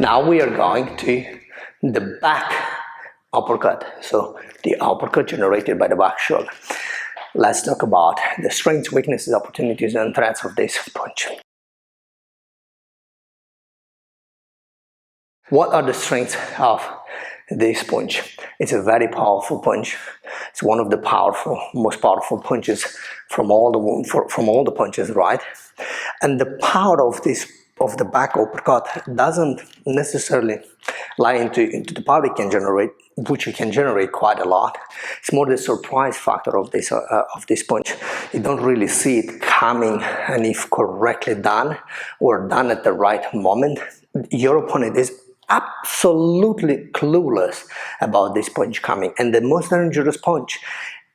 Now we are going to the back uppercut. So the uppercut generated by the back shoulder. Let's talk about the strengths, weaknesses, opportunities, and threats of this punch. What are the strengths of this punch? It's a very powerful punch. It's one of the most powerful punches from all the punches, right? And the power of the back uppercut doesn't necessarily lie into the power it can generate, which it can generate quite a lot. It's more the surprise factor of this punch. You don't really see it coming, and if correctly done or done at the right moment, your opponent is absolutely clueless about this punch coming. And the most dangerous punch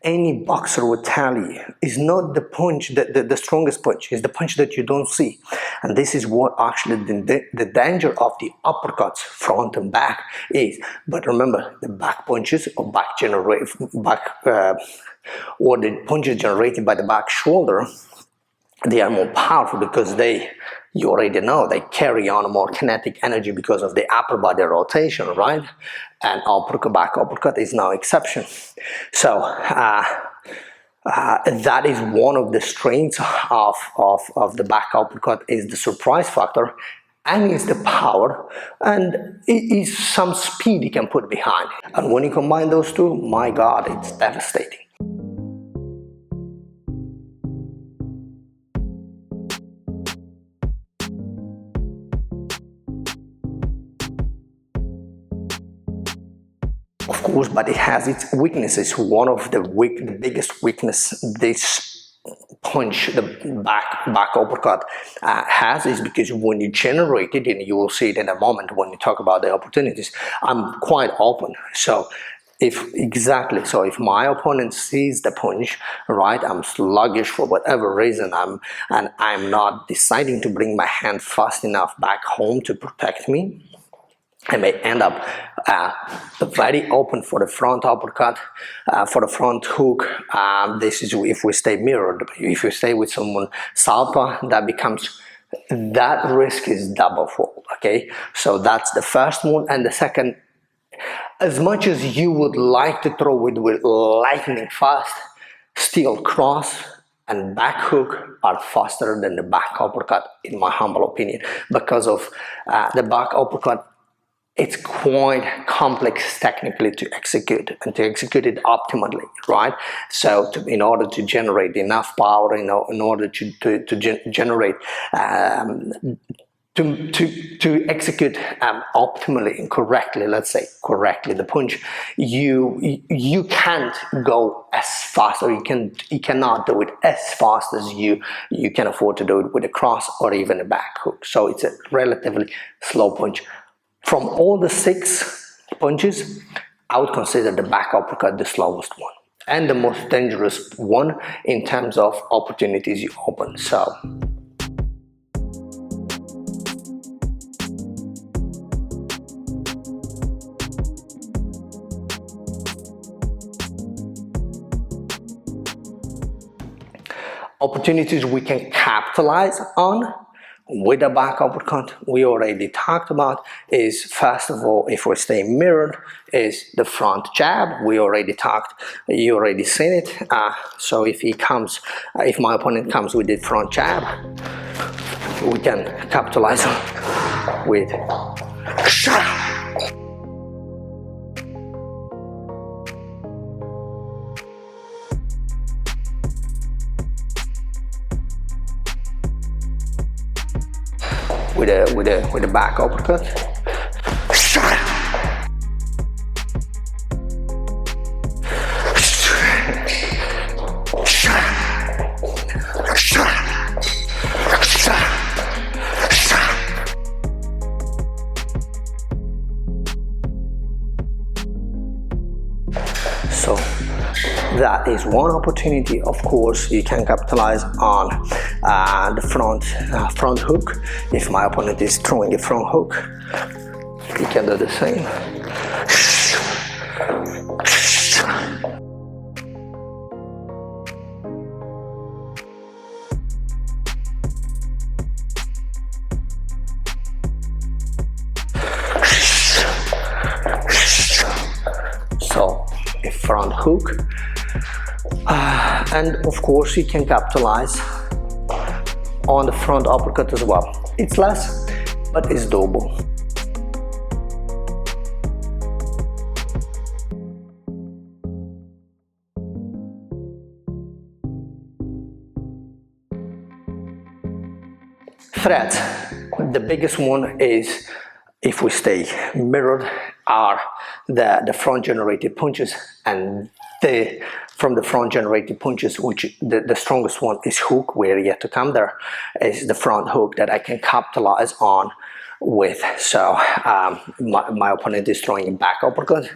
any boxer would tell you is not the punch, the strongest punch, is the punch that you don't see. And this is what actually the danger of the uppercuts front and back is. But remember, the back punches or or the punches generated by the back shoulder, they are more powerful because you already know, they carry on more kinetic energy because of the upper body rotation, right? And back uppercut is no exception. So that is one of the strengths of the back uppercut, is the surprise factor, and is the power, and it is some speed you can put behind it. And when you combine those two, my God, it's devastating. Of course, but it has its weaknesses. One of the biggest weakness this punch, the back uppercut, has, is because when you generate it, and you will see it in a moment when you talk about the opportunities, I'm quite open. So if my opponent sees the punch, right, I'm sluggish for whatever reason, I'm not deciding to bring my hand fast enough back home to protect me, I may end up very open for the front uppercut, for the front hook. This is if we stay mirrored. If you stay with someone southpaw, that risk is double-fold, okay? So that's the first one. And the second, as much as you would like to throw it with lightning fast, still cross and back hook are faster than the back uppercut, in my humble opinion, because of the back uppercut. It's quite complex technically to execute, and to execute it optimally, right? So in order to generate enough power, in order to generate to execute optimally and correctly, let's say correctly, the punch, you can't go as fast, or you cannot do it as fast as you can afford to do it with a cross or even a back hook. So it's a relatively slow punch. From all the 6 punches, I would consider the back uppercut the slowest one, and the most dangerous one in terms of opportunities you open. So opportunities we can capitalize on with a back uppercut, we already talked about, is, first of all, if we stay mirrored, is the front jab. We already talked, you already seen it. So if my opponent comes with the front jab, we can capitalize with with a back uppercut. So that is one opportunity. Of course, you can capitalize on the front hook. If my opponent is throwing a front hook, you can do the same. front hook. And of course you can capitalize on the front uppercut as well. It's less, but it's doable. Threats. The biggest one is, if we stay mirrored, are the front generated punches, and from the front generated punches, which the strongest one is hook. We're yet to come there, is the front hook that I can capitalize on with. So my opponent is throwing a back uppercut.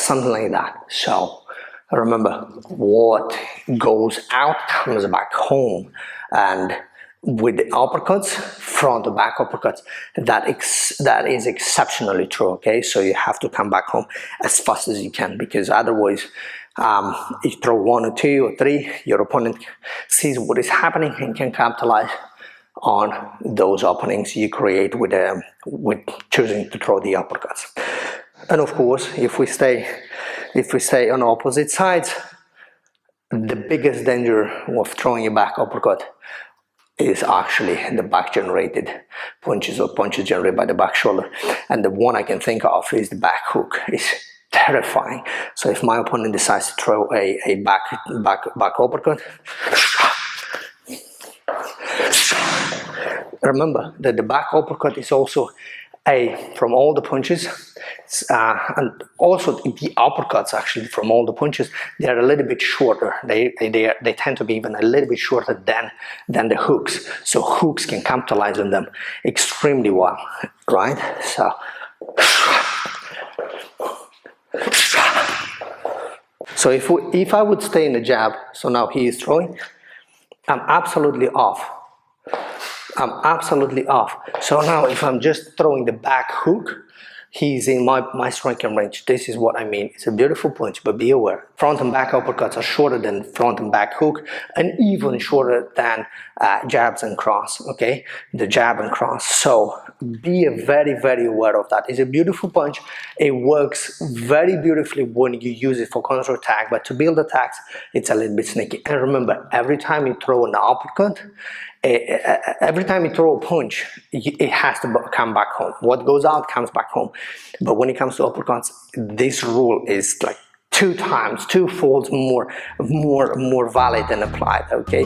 Something like that. So remember, what goes out comes back home, and with the uppercuts, front to back uppercuts, that is exceptionally true. Okay, so you have to come back home as fast as you can, because otherwise, if you throw 1 or 2 or 3, your opponent sees what is happening and can capitalize on those openings you create with choosing to throw the uppercuts. And of course, if we stay on opposite sides, the biggest danger of throwing a back uppercut is actually the back generated punches, or punches generated by the back shoulder. And the one I can think of is the back hook. It's terrifying. So if my opponent decides to throw a back uppercut, remember that the back uppercut is also from all the punches, and also the uppercuts actually from all the punches, they're a little bit shorter. They tend to be even a little bit shorter than the hooks. So hooks can capitalize on them extremely well, right? So if I would stay in the jab, so now he is throwing, I'm absolutely off. So now if I'm just throwing the back hook, he's in my striking range. This is what I mean. It's a beautiful punch, but be aware, front and back uppercuts are shorter than front and back hook, and even shorter than jabs and cross, okay? The jab and cross. So be very, very aware of that. It's a beautiful punch. It works very beautifully when you use it for counter attack, but to build attacks, it's a little bit sneaky. And remember, every time you throw an uppercut, every time you throw a punch, it has to come back home. What goes out comes back home. But when it comes to uppercuts, this rule is like 2 folds more valid and applied, okay?